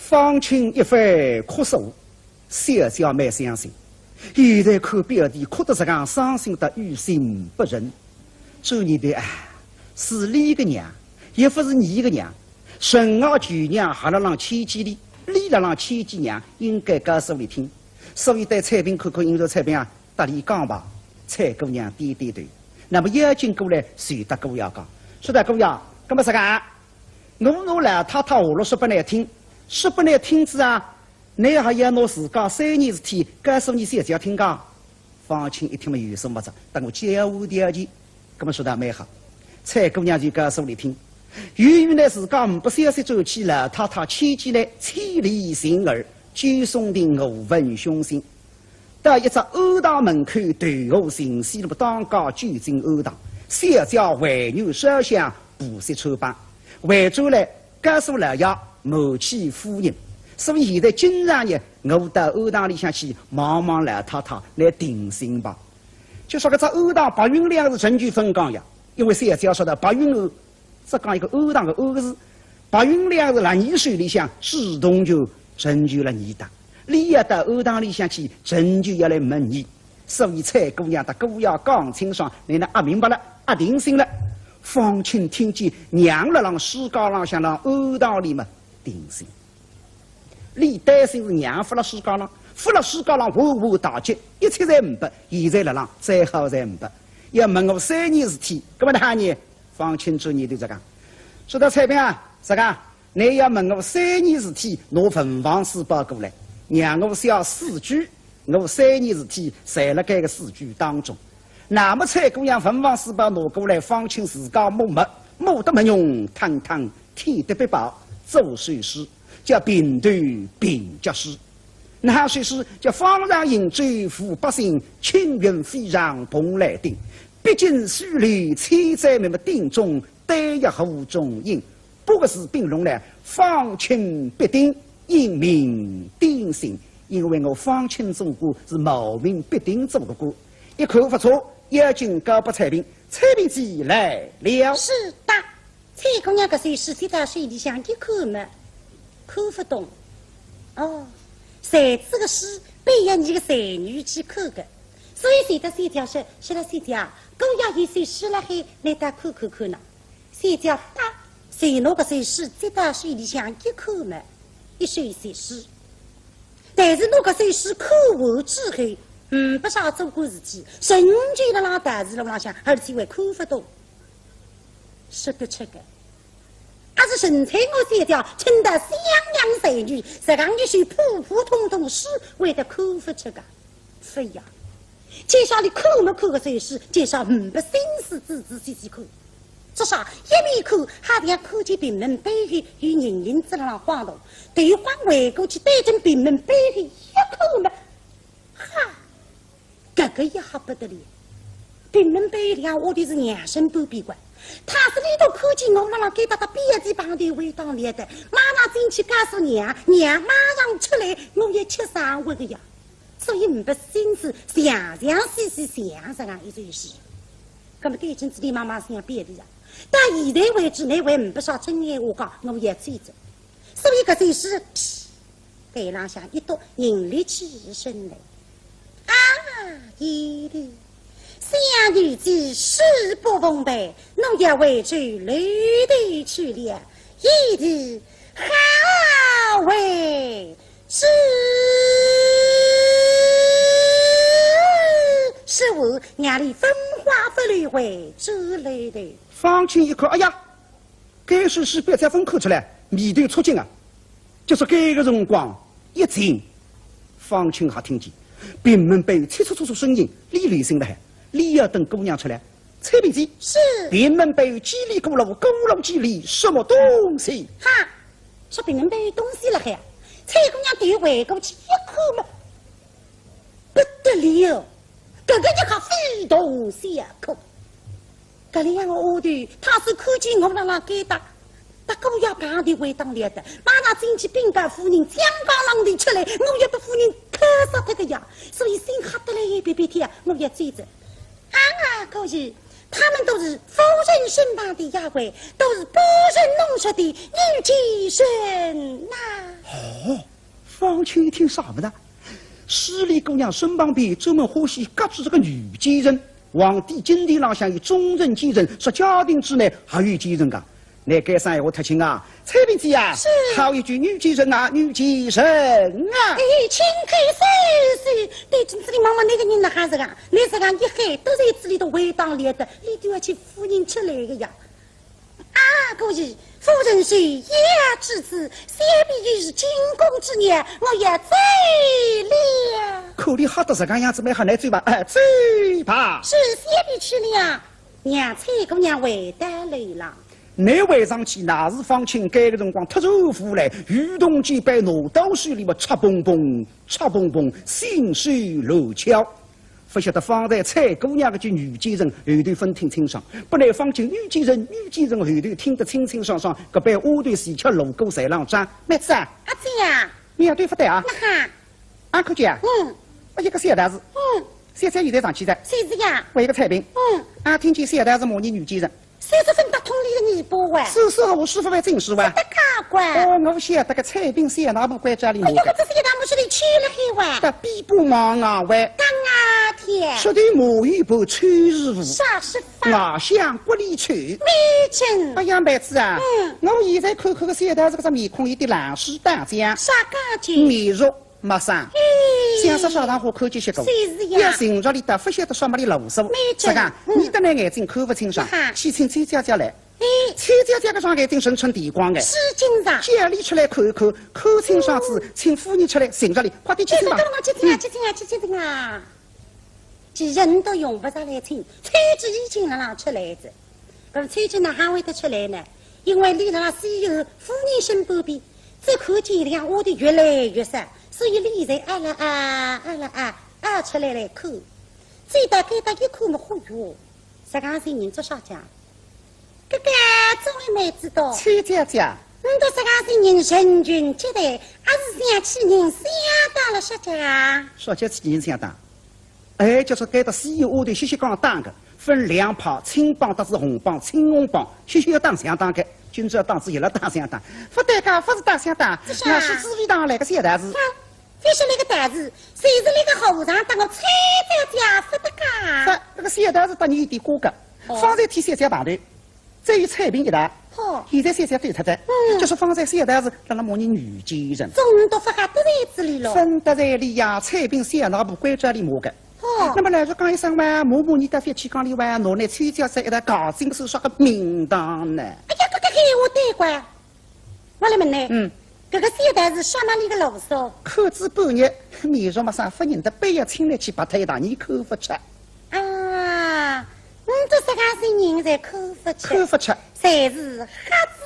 方清一番哭诉，小娇没相信。现在看表弟哭得这样伤心得于心不忍。周你的是你个娘，也不是你个娘。顺儿舅娘还了让千几里，李了让千几娘，应该告诉你听。所以对彩萍看看，因着彩萍搭理讲吧。蔡姑娘点点头。那么邀请过来，谁得姑娘讲？说的姑娘，干么啥个？我来太太话了说不难听，说不难听子啊！你还要拿自家3年事体告诉你小姐听讲。方清一听嘛有什么子？等我教我条件，那么说的蛮好。蔡姑娘就告诉你听，由于呢自家不消息走起了，太太千金呢千里寻儿，就送的我闻凶信。到一只欧堂门口，对我行西路当家就进欧堂，小叫为牛烧香，不惜抽办，为主来告诉老爷某妻夫人。所以现在经常呢，我到欧堂里向去忙忙老太太来定心吧。就说个这欧堂白云两是证据分讲呀，因为小叫说的白云欧，只讲一个欧堂的欧字，白云两是烂泥水里向自动就证据了你的。你要到欧堂里向去，证据要来问你，所以蔡姑娘的姑娘讲清爽，你那明白了，定心了。方清听见娘了让书架上向让欧堂里嘛定心。你担心是娘发了书架上，发了书架上哇哇大吉，一切在500，现在了让再好在500。要问我3年事体，搿么他呢？方清楚你对这个，说到彩萍啊，这个你要问我3年事体，拿文房四宝过来。让我写4句，我3年事体在了这个4句当中。那么蔡姑娘文房四宝拿过来，方清自家摸得没用，堂堂天得必报，做水诗叫平头平家诗。那水诗叫方丈饮酒抚百姓，青云飞上蓬莱顶。毕竟书里千载没定中，单一湖中饮。不是并容呢，方清必定。英明定心，因为我方清中国是冒名必定做的歌，一口不错，要紧告不彩萍，彩萍姐来了。是的，蔡姑娘个水是在到水里向一口嘛，口不懂。哦，谁这个诗被要你个才女去口的，所以谁的谁条说了谁条，姑娘一水诗了还来到口呢，谁条打谁那个水是在到水里向一口嘛。一水水诗，但是那个水诗口无智慧，不少做过事体，神经的那大事了往想，而且会口不懂，说得出个。还是神采我这条，称得香娘才女，这样一首普普通通诗，为得口不出个，非呀。接下来口没口个水诗，介绍不心思仔细口。至少一面口，还得要口见平民背后与人人之上晃动，对方回过去对准平民背后一口嘛，哈，这个也好不得了。平民背后我的是娘生不闭关，他是里头口见我马上给他别的旁的味道来的，马上进去告诉娘，娘马上出来，我也吃上我的呀。所以不心思详细想这样一件事。那么对阵子的妈妈是要别的呀。到现在为止，那位不少真爱我讲，我也追着，所以搿就是对浪向一读引力起身来。啊，一的相女子誓不奉陪，侬要为去绿的去了，一的好为是。是我眼里风花不绿为之类的。方清一看，哎呀，该是是别再分口出来，面对出境啊！就是这个辰光一惊，方清还听见平门被催促声音，李雷声了还，李要等姑娘出来。蔡平姐是平门被叽里咕噜叽里什么东西？哈，说平门被有东西了还，蔡姑娘对回过去一口嘛，不得了。这个就靠非同小可，这里样我的他是看见我那给他，他狗要旁的回当来的，马上进去禀告夫人，江刚浪的出来，我也不夫人磕死他个呀，所以心吓得来一别天，我也追着，啊可是他们都是夫人身旁的丫鬟，都是波人弄出的女妓生呐。哦，方清一听啥不的？十里姑娘身旁边专门欢喜夹住这个女妓人。皇帝金殿朗向以众人见证，说家庭之内还有妓人噶。那该上我特请啊，蔡平子啊，是好一句女妓人啊，女妓人啊。哎，请开水。对镜子里妈妈那个人那还是啊，那是讲一海都在这里头围当列的，你都要去夫人出来的呀。啊，故意夫人是爷之子，想必是进宫之年，我也醉了。口里哈得这个样子，没喊来嘴巴，哎，嘴巴。是想必去了，娘蔡姑娘回得来了。那回上去，那是方清改个辰光突然扶来，如同几百挪刀水里么插蹦蹦，插蹦蹦，心水路桥。不晓得方才蔡姑娘个句女妓人后头分听清爽，本来方清女妓人后头听得清清爽爽，搿般乌头细吃路过谁浪张？妹子啊，阿姐呀，你要对不对啊？那哈，安可姐啊，我一个小大子，现在现在上去的，谁是呀？我一个彩屏，俺听见小大子骂你女妓人。30分打通里的你不玩，是我师傅还真是玩。得卡关。哦，我晓得个彩屏小那部关家里哎呀，面个。这是一大木是里去了还玩。的比不忙啊玩。刚啊天。说的母语不穿日服。啥是法？外向骨里穿。没真。哎呀，妹子啊，我现在看看个小大这个只面孔有点狼屎大将。啥感觉？面肉没生。想说小堂伙看见些个，要寻着里的不晓得什么的路数。是讲你的那眼睛看不清爽，去请崔家家来。崔家家个双眼睛神成地光的。是金上。家里出来看看，看清爽子，请夫人出来寻着里，快点去请吧。去听啊！这人都用不着来请，崔子已经让出来着。可是崔子哪还会得出来呢？因为离了西游夫人身旁边，这看见两挖的越来越深。所以李才按了出来看，最大给他一看么，嚯哟！这刚才人做啥讲？这个总也没知道。崔家家，都这刚才人人群接待，还是想起人相当了啥讲？说起人相当，哎，就是该到西游屋的细光当个，分两派，青帮得是红帮，青红帮，要当相当个。君子要当是一了当相当，不对个，不是当相当，那是紫薇当来个小大事。非是那个大事，谁是那个和尚当我崔家不得干？是那个小大事当你有点哥哥，方才替小家排队，再有彩屏一打。现在小家对他的，就是方才小大事让他骂你女妓人。总都发都在这里了。分得在里呀，彩屏小那部关这里骂个。那么来说讲一声哇，摸你的飞去讲里哇，拿那崔家在一台搞金手说个名堂呢。哎呀，这个给我对关，我来问呢。这个小蛋是什么里个老手？口子半日，面上没啥夫人的背要请来去把他一打，你口不吃。啊，这是个是人在口不吃。口不吃，才是瞎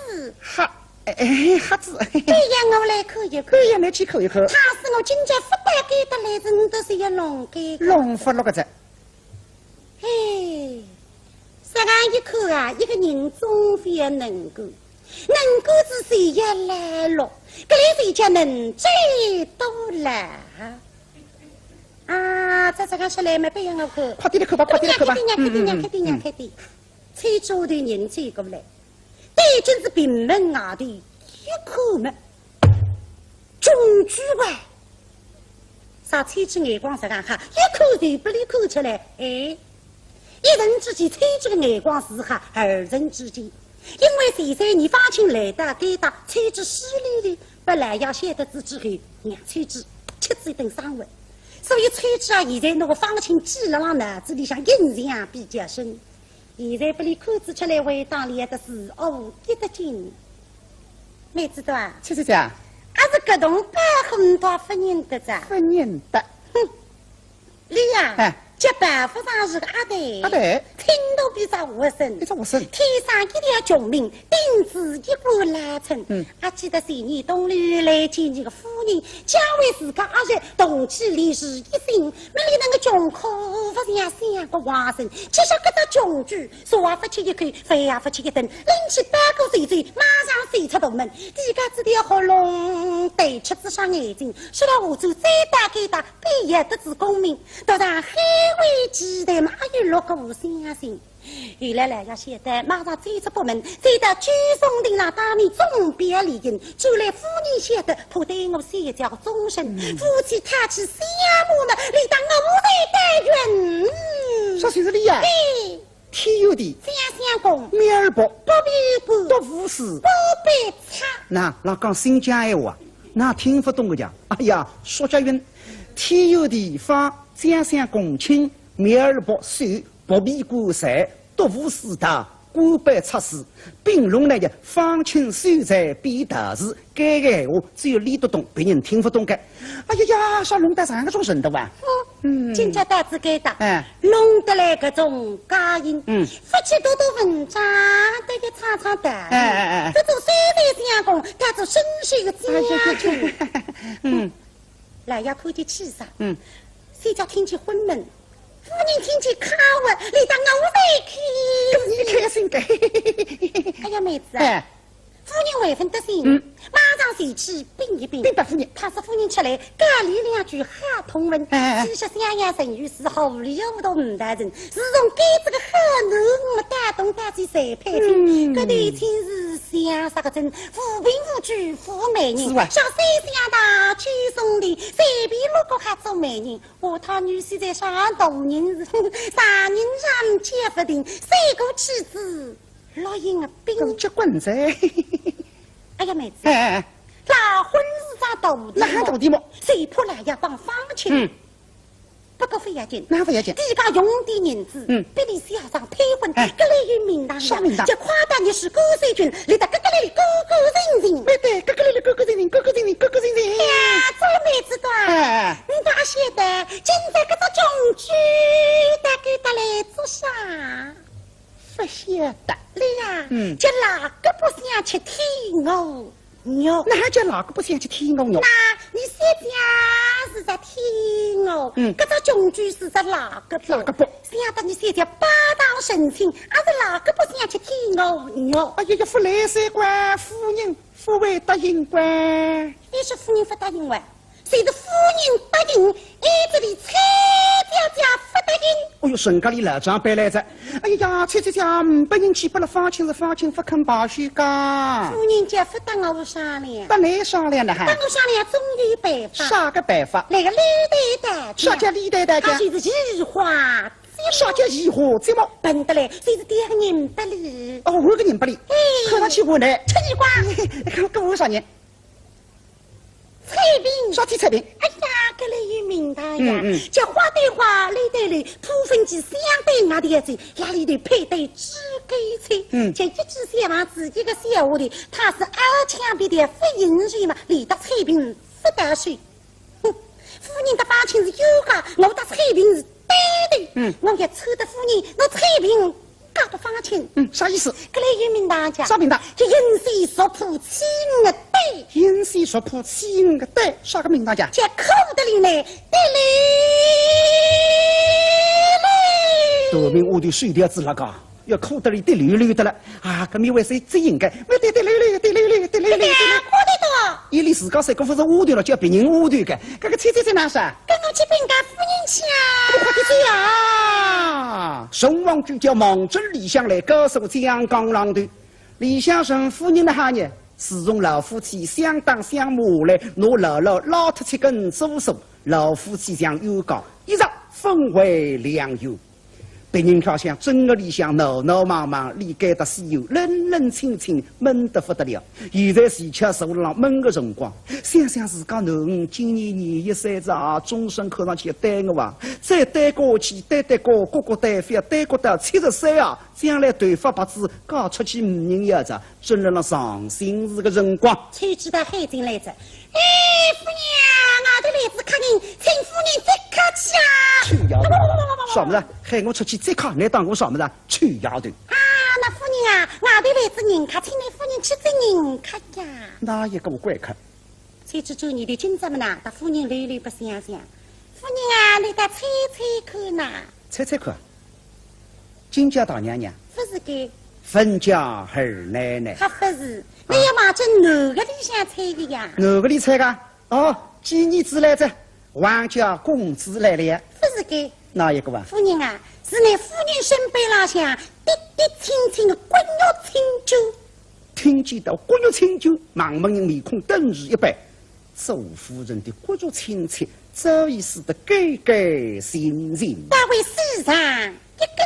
子。瞎子。对呀，我来口一口。可以来去口一口。他是我今家不带给的来着，都是要弄给。弄不落个子。哎，这个一口啊，一个人总非要能够。能够是谁也来了，这里谁家能最多了啊！这个是来没别样的口，快点的口吧，快点的口吧。快点！崔州的人追过来，对真是平门外的一口门，中举外。啥崔州眼光是干哈？一口就不离口出来，哎，一人之间，崔州的眼光是哈二人之间。因为现在你方清来的给他崔子失礼的，本来要写得字之后让崔子吃这一顿生活，所以崔子啊，现在那个方清记了让脑子里向印象比较深。现在不离口子出来为当里的事哦，一得劲，没知道啊？姐姐，还是各栋百很多不认得着，不认得。你呀。这办法上是个阿呆，听都比啥无声，天上一条穷命，顶子一锅拉成。还记得前年东吕来见你个夫人，将为自家阿日动起烈士一心，没里那个穷苦不像三个娃生，接下搿只穷举，说话不吃一口，非要不吃一顿，拎起半个水嘴，马上飞出大门，地家这条喉咙对吃只双眼睛，说到下周再打给他，必也得知功名，到上海。为期待嘛，有6个相信，原来来要晓得，马上走出北门，走到居松亭上当面总别离营，就来夫人晓得，怕对我三叫终身，夫妻太起相慕呢，理当我在待人。说谁是你呀？嘿，天有地，相公，面儿薄，不必不，多无事，不必差。那老讲新疆闲话，那听不懂个讲。哎呀，说家云，天有地方，将相公亲，面儿薄手，不必过山，多无事大。官办出事，并龙来的方清守在必得事，该个闲话只有理得懂，别人听不懂的。哎呀呀，啥弄得3个钟认得哇？今朝大子该打，哎，弄得来个种佳音，夫妻多多文章，得个唱唱的，这做三代相公，他做生息的将军，来要看见气色，谁家听见昏闷，夫人听见卡问，你当我在看，你开心的。哎呀，妹子哎，夫人为分得心，马上前去禀一禀。禀答夫人，他是夫人出来，家里2句好通文。其实相爷成语是好里有不到5大人，自从该这个好奴，我打动大姐谁配亲？搿对亲是相杀个真，富贫富贵富美人，小三相大去送的，随便路过还做美人。我他女婿在上大人是大人上结不定，三个妻子落英个兵。结棍噻！哎呀，妹子，哎，大婚是桩大事，哪大题目？谁怕来要帮方亲？不过非要紧，哪不要紧？地家用的银子，逼你小上配婚，搿类有名堂呀，这夸大你是高水军，你得搿个里高高人人，对，搿个里高高人人，高高人人，高高人人。哎呀，做妹子多，你大晓得，今在搿只穷居，大概得来做啥？不晓得。你呀，这哪个不想吃天鹅肉？哪叫哪个不想吃天鹅肉？那你三家是只天鹅，搿只穷居是只哪个不？想得你三家八当神亲，还是哪个不想吃天鹅肉？哎呀，副来三官夫人不会答应官，也是夫人不答应完，谁是夫人答应？一直里蔡家不答应。哎呦，人家里老长辈来着，哎呀，蔡家不人去不了方亲是方亲，不肯把许家。夫人家不答我商量，不来商量了哈。答我商量总有办法。啥个办法？那个李代大啥叫李代大家？他就是移花。啥叫移花接毛？笨得来，谁是第2个人不理？哦，我个人不理。看上去我呢，吃地瓜。跟我啥人？彩屏。啥体彩屏？哎呀，搿里有名堂呀！这花对花，里对里，铺分机相对外的一嘴，压里头配对知根菜。这一句小房子一个小话的，他是二枪毙的不允许嘛，里的彩屏不得水。夫人的八亲是有家，我的彩屏是对的。我要抽得夫人，我彩屏搞不放亲。啥意思？搿里有名堂讲。啥名堂？就阴水所铺起我对。阴水所铺起我对，啥个名堂讲？这口的里呢，对对明我的水调子那个，要口得里得溜溜的了啊！搿面为谁最应该？我对溜溜，对溜溜，对溜溜。我的多。伊里自家三个不是下头了，叫别人下头个，搿个菜在哪啥？跟我去禀告夫人去啊！快点去啊！宋王就叫望真李香来告诉江江浪头，李香生夫人的哈呢，自从老夫妻相当相骂来，拿姥姥拉脱7根竹笋，老夫妻将又讲，一日分为2友。别人好像整个里向闹闹忙忙，里间的西游冷冷清清，闷得不得了。现在时吃手浪闷个辰光，想想自家囡今年21、32，终身看上去单个哇，再单过去，单过个个单飞，单过到70岁啊，将来头发白子，搞出去5人一子，真让人伤心是个辰光。崔知道海进来着，哎，夫人，我的来自客人，请夫人再客气啊！去丫头，啥么子？喊我出去再看，来当我啥么子？去丫头！啊，那夫人啊，我的来自人客，请你夫人去做人客呀。哪一个我怪客？才知周你的今朝么呢？大夫人累累不想想。夫人啊，你得猜猜看呐。猜猜看。金家大娘娘。不是的。分家二奶奶。还不是？你要往这哪个里向猜的呀？哪个里猜的？哦，几年子来着？王家公子来了。不是的。哪一个啊？夫人啊，是你夫人身背浪向清清的骨肉清酒。听见到骨肉清酒，盲目人面孔顿时一白。周夫人的骨肉清澈，早已使得盖盖心情。那位世上一个，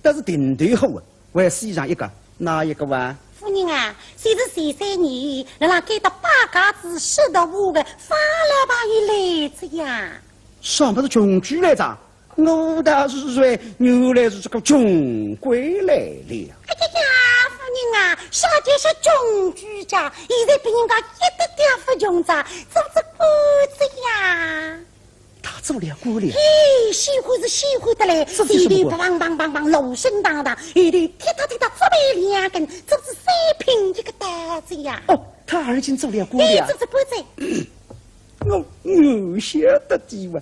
但是定对后啊，为世上一个，哪一个哇？夫人啊，谁是谁三年，让他给到八家子10到5个发了吧一来着呀？什么是穷举来着？我倒是说，原来是这个穷鬼来了。哎呀，夫人啊，小姐是穷举家，现在比人家一点点不穷着，做这官子呀。他做了官了。嘿，喜欢是喜欢的嘞，这是什么棒棒棒棒，楼身当当，后头踢踏踢踏，左背2根，这是3品一个担子呀。哦，他已经做了官了。这是官子。我晓得的哇，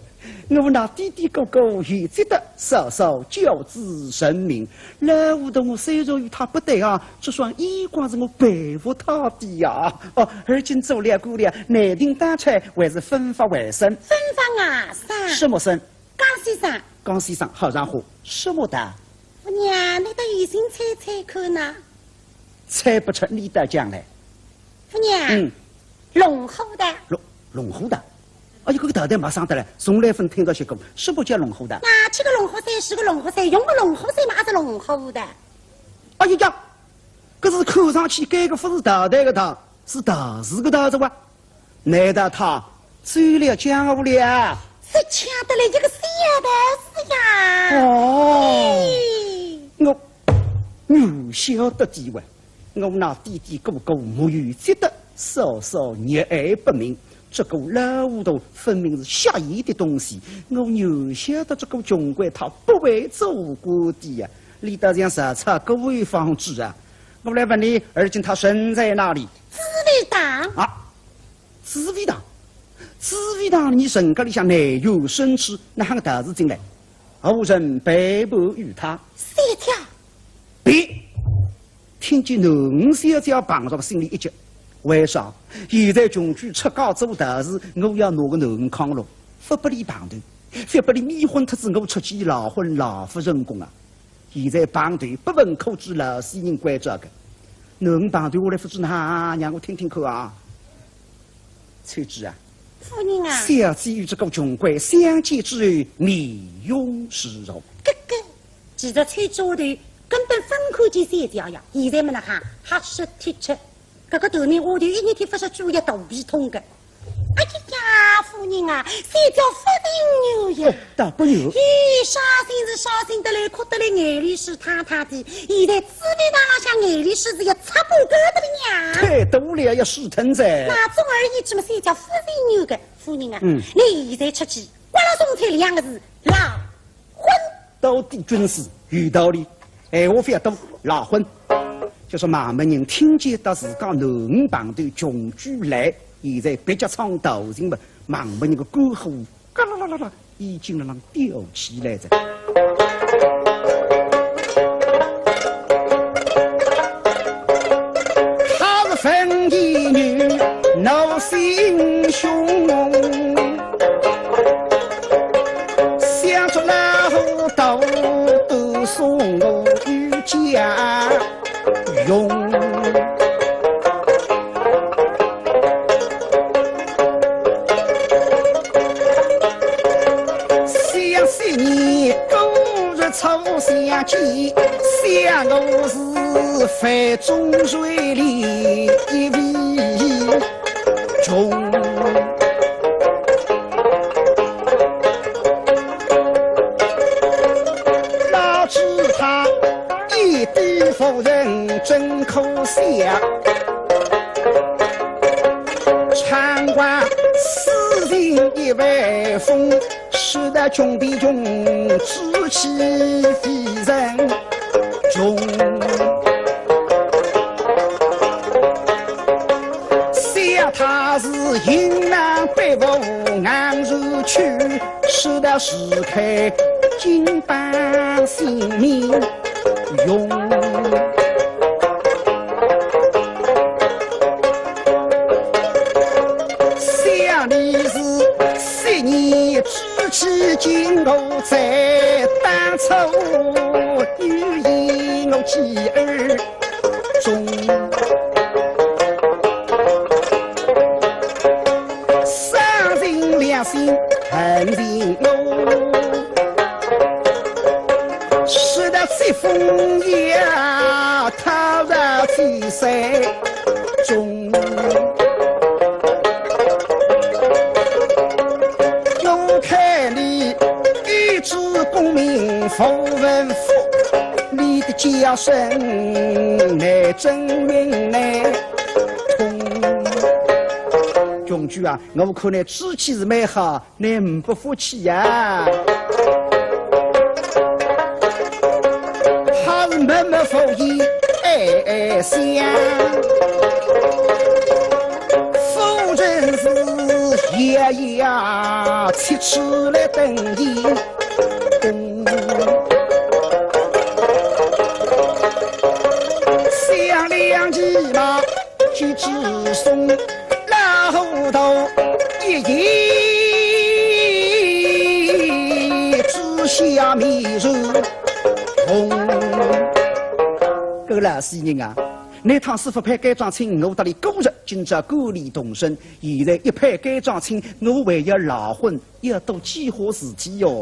我那弟弟哥哥现在的稍稍教子神明，老糊涂我虽然与他不对啊，这双眼光是我佩服他的呀。哦，而今做了官了，内定当差还是分发为生。分发啊，啥？什么生？江先生。江先生好让话，什么的？夫娘，你到疑心猜猜看呢？猜不出你的将来。夫娘，龙虎的。龙虎的，哎呀，这个头袋马上得来，从来分听到些个，什么叫龙虎的？那7个龙虎伞，10个龙虎伞，用个龙虎伞嘛，还是龙虎的。哎呀呀，可是看上去这个不是头袋的头，是头子的头子哇？难道他醉了江湖了？是抢得来这个小的是呀。哦，我晓得的哇，我那弟弟哥哥母语觉得稍稍热爱不明。这个老糊涂分明是下意的东西，我又晓得这个穷鬼他不会做官的呀，理得上实测各位方知啊！我来问你，而今他身在哪里？紫薇堂啊，紫薇堂，紫薇堂，你人家里向内有生吃，哪个大事进来？后人背叛于他3条。别听见侬小姐碰上心里一急。为啥？现在穷举出家做大事，我要拿个侬扛了，不不理旁头，非不理迷昏特子我出去老婚老夫人工啊！现在旁头不问口知老死人关这个，侬旁头我来不知哪，让我听听看啊！翠芝啊，夫人啊，小姐与这个穷鬼相见之后，面容是容。哥哥，其实翠芝头根本分看见3条呀，现在么那哈黑色 T 恤。这个头面下头一日天不是注意肚皮痛的。哎呀，夫人啊，3条不定牛呀！大不牛！咦，伤心是伤心得来，哭得来，眼泪是淌淌的。现在紫薇堂浪向眼泪是一擦不干的了呀！太多了，要死疼噻！那总而言之嘛，3条不定牛的，夫人啊，你现在出去，刮了送菜2个字，老婚。到底军事有道理，闲话非要多，老婚。就说马门人听见到自家农旁头穷举来，现在别家唱头人嘛，马门人个肝火嘎啦啦啦啦，已经让吊起来着。他是分一女，闹心胸，想出老虎刀都送我与家。用想是你今日抽相见，想我是范中水里一位穷。哪知他一对夫人真可笑，长官私人一万封，使得穷比穷，志气非人穷。想他是云南北部安如去，使得世开金榜性命用。想你是10年之期，今后在当初与我继而终。三人两心恨人我，使得这风也踏入天山中。我看你一纸功名不文富，你的家声乃真名乃通。穷举啊，我看你志气是蛮好，你不服气呀？还是默默服义爱想。夫人是夜夜切齿来等伊公。想两骑马去直送，然后头一夜只下迷入红。够了，死人啊！那趟师傅派改装青，我得里勾着，今朝沟里动身。现在一派改装青，我还要老婚，要多几何事体哟。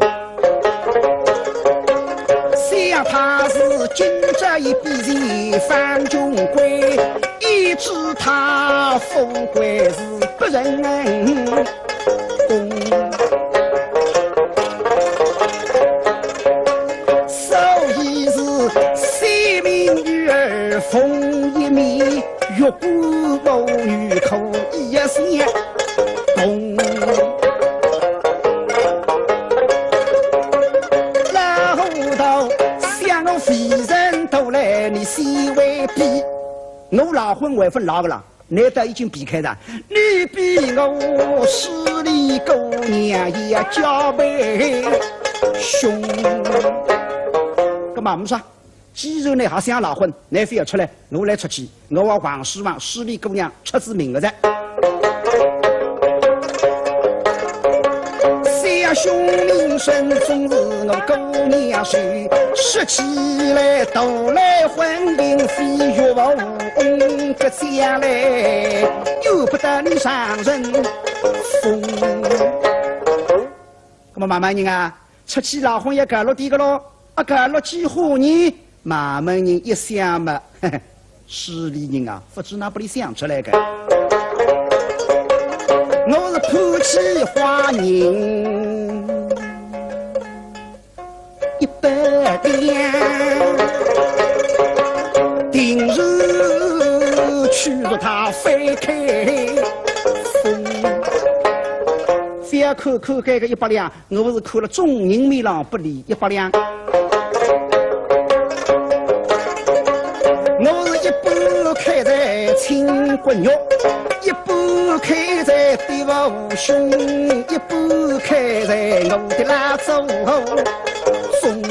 想他是今朝一笔钱翻中归，一知他富贵是不人公。所以是三名女儿逢一面，月过母女可一相共。然后到想我非人都来你先为比，我老婚还分老个了，难得已经避开了，你比我势利姑娘也交杯凶。干嘛不说？既然你还想老婚，你非要出来，我来出气，我往王师王势利姑娘出自名个噻。三兄名声总是我姑娘谁，说起来都来婚姻非月无个将来由不得你上人风。那么慢慢人啊，出去老婚也干落地个咯，啊干落几户人，慢慢人一想嘛，势利人啊，不知哪不里想出来个。我是抛弃花人100两，定日驱着他飞开风。非要看该个100两，我是看了众人面上不理100两。我是一步开在青骨肉，一步开在对无兄，一步开在我的拉走中。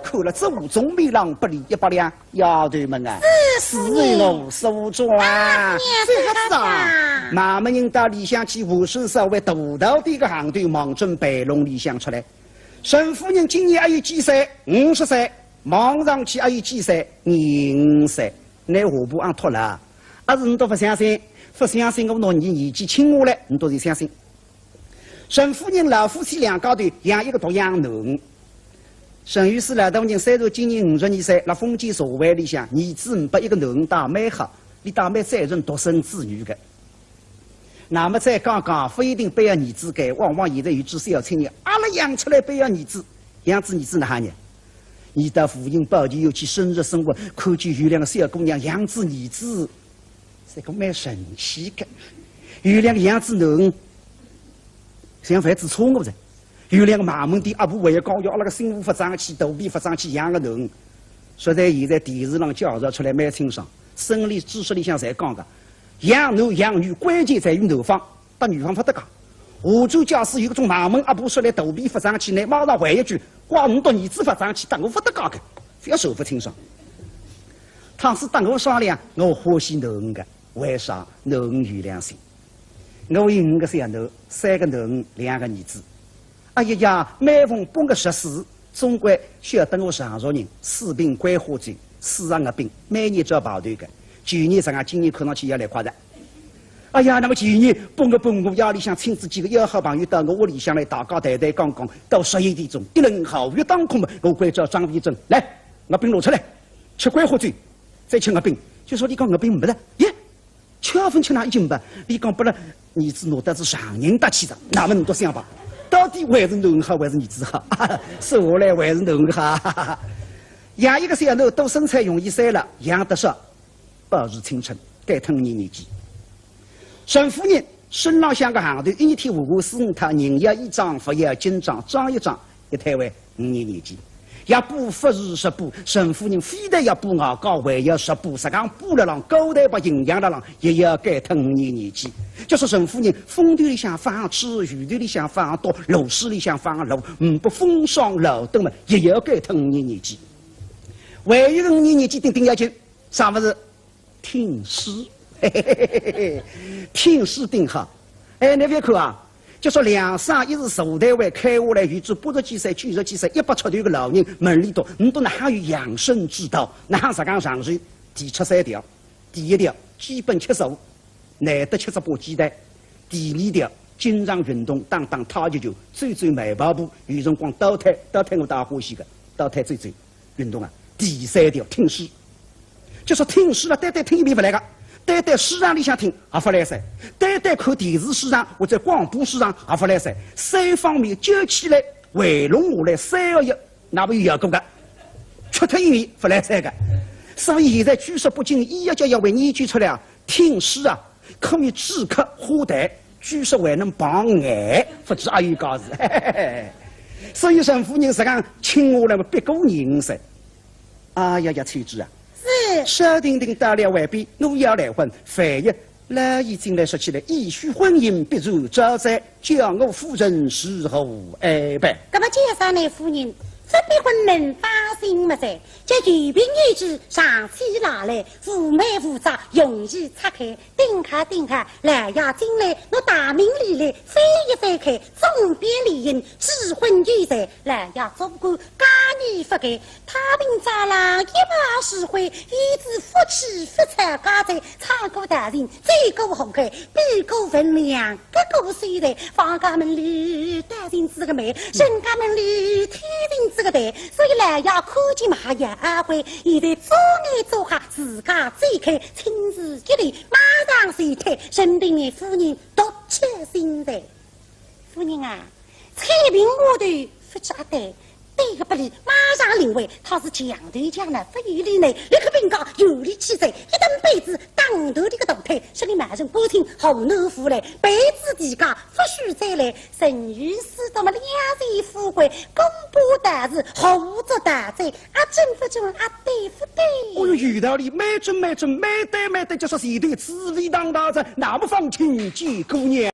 看了祖宗面上不理100两，丫头们啊，是我所做啊！这个是啊，妈妈人到里乡去50岁为大头的个行队忙准备龙里乡出来。沈夫人今年还有几岁？50岁。忙上去还有几岁？25岁。你下步按脱了，还是你都不相信？不相信我拿你年纪轻下来，你都得相信。沈夫人老夫妻两家头养一个独养囡。沈御史老大人虽然今年52岁，在封建社会里向，儿子不一个囡大蛮好，你大蛮再人独生子女的。那么再讲讲，不一定背要儿子给，往往现在有几小青年，阿拉养出来背要儿子，养子儿子哪哈呢？你到妇人保健又去深入生活，看见有两个小姑娘养子儿子，这个蛮神奇的。有两个养子囡，像犯子错误噻。有两个马门的阿婆为讲要那个心腹发胀气、肚皮发胀气养个囡，实在现在电视上介绍出来蛮清爽，生理知识里向侪讲的，养男养女关键在于男方，但女方不得讲。湖州假使有种马门阿婆说来肚皮发胀气，你马上回一句，怪你到儿子发胀气，但我不得讲的，非要说不清爽。倘使当我商量，我欢喜囡的，为啥囡有良心？我有5个小囡，3个囡，2个儿子。哎呀呀，每逢8个14，总归需要等我上述人死病规划罪，4场的病每年就要跑团的。去年这样，今年看上去也来夸张。哎呀，那么去年帮我家里向亲自几个要好朋友到我屋里向来大家谈谈讲讲，到11点钟，一轮好月当空嘛，我归叫张必正来，我病拿出来，吃规划罪，再吃我病，就说你讲我病没得，耶，7分吃哪已经没，你讲不了，儿子拿得是上人大气的，那么你多想吧，到底还是侬好还是儿子好？说下来还是侬好。养一个小囡多生产容易生了，养得少，保持青春，该吞你年纪。沈夫人身浪向个行头，一天554他人要一张，佛要金张，张一张，一摊为5年年纪。要补不是10补，沈夫人非得要补牙膏，还要10补，实际上补了浪，狗蛋把营养了浪，也要该吞5年年纪。就是沈夫人风堆里向放吃，雨堆里向放多，楼市里向放楼，不风霜老灯嘛，也要该吞5年年纪。还有个5年年纪顶要紧，啥么子？听诗。听诗顶好，哎，那边看啊，就说梁上一日坐台湾开下来，与之80几岁、90几岁、100出头个老人门里头，你都哪还有养生之道？哪还实讲上去第73条，第1条基本75，难得吃8鸡蛋。第2条经常运动，打太极球，最慢跑步，有辰光倒退我大欢喜个，倒退最运动啊。第3条听诗，就说听诗了，单听一遍不来个。单市场里向听也不来塞，单看电视市场或者广播市场也不来塞，3方面揪起来围拢下来3个月，那不有效果个？缺脱一不来塞个。所以现在据说不仅医学家要为研究出来啊，听诗啊可以止咳化痰，据说还能防癌，不知还有高事。所以沈夫人实际上请我来嘛，别过人噻。哎呀呀，妻子啊！小婷婷打了外边，我要来婚，凡一老已经来说起来，依许婚姻必如招灾，叫我夫人事后安排。那么介绍那夫人，这笔婚能发生么噻？这举兵女子上起拿来，妩媚浮躁，容易拆开，顶开，来呀进来，我大明里来，翻一翻开，总编理应，指婚举财，来呀做官，家女不改，太平蟑螂一把石灰，与之夫妻不拆家财，唱歌大人，最高红开，比高分两个高岁的，房家门里大人子个美，人家门里天人子个白，所以来呀看见马呀阿辉，现在做眼做下，自家最开，亲自一来，马上随退，生病的夫人独切心在。夫人啊，彩屏我头不加对。对个不理，马上领会，他是强头强的，不与理内，立刻禀告有理起罪，一等被子当头的个大腿，使你马上不听好奴夫来，被子底家不许再来，神于是到么2岁富贵，公布大事，后做大罪，啊真不真，啊对不对？哦哟，有道理，没准，没对，就说谁对，自理当大人，那么放亲见姑娘。